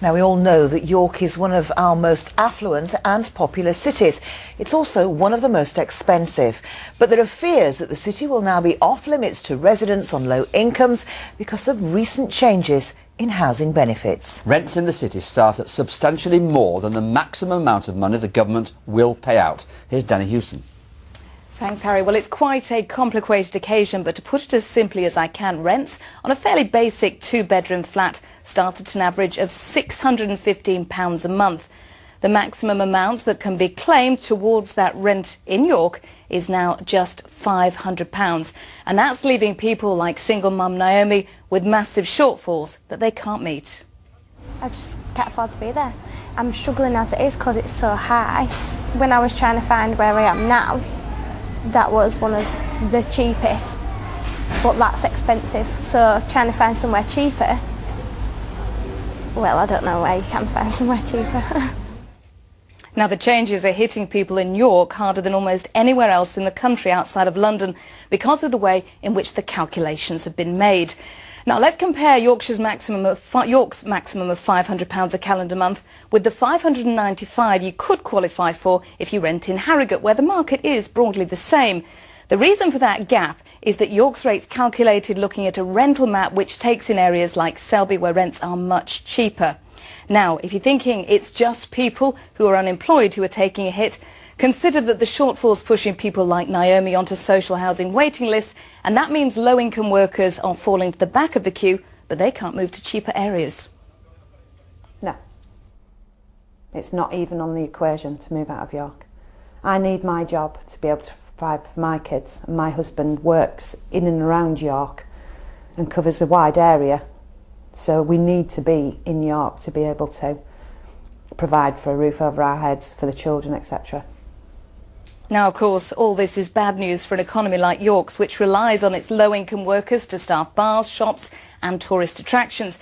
Now, we all know that York is one of our most affluent and popular cities. It's also one of the most expensive. But there are fears that the city will now be off limits to residents on low incomes because of recent changes in housing benefits. Rents in the city start at substantially more than the maximum amount of money the government will pay out. Here's Danny Hewson. Thanks, Harry. Well, it's quite a complicated occasion, but to put it as simply as I can, rents on a fairly basic two-bedroom flat start at an average of £615 a month. The maximum amount that can be claimed towards that rent in York is now just £500. And that's leaving people like single mum Naomi with massive shortfalls that they can't meet. I just can't afford to be there. I'm struggling as it is because it's so high. When I was trying to find where I am now, that was one of the cheapest, but that's expensive. So trying to find somewhere cheaper, well, I don't know where you can find somewhere cheaper. Now, the changes are hitting people in York harder than almost anywhere else in the country outside of London because of the way in which the calculations have been made. Now, let's compare York's maximum of £500 a calendar month with the £595 you could qualify for if you rent in Harrogate, where the market is broadly the same. The reason for that gap is that York's rates calculated looking at a rental map which takes in areas like Selby, where rents are much cheaper. Now, if you're thinking it's just people who are unemployed who are taking a hit, consider that the shortfall's pushing people like Naomi onto social housing waiting lists, and that means low-income workers are falling to the back of the queue, but they can't move to cheaper areas. No, it's not even on the equation to move out of York. I need my job to be able to provide for my kids, and my husband works in and around York and covers a wide area. So we need to be in York to be able to provide for a roof over our heads, for the children, etc. Now, of course, all this is bad news for an economy like York's, which relies on its low-income workers to staff bars, shops and tourist attractions.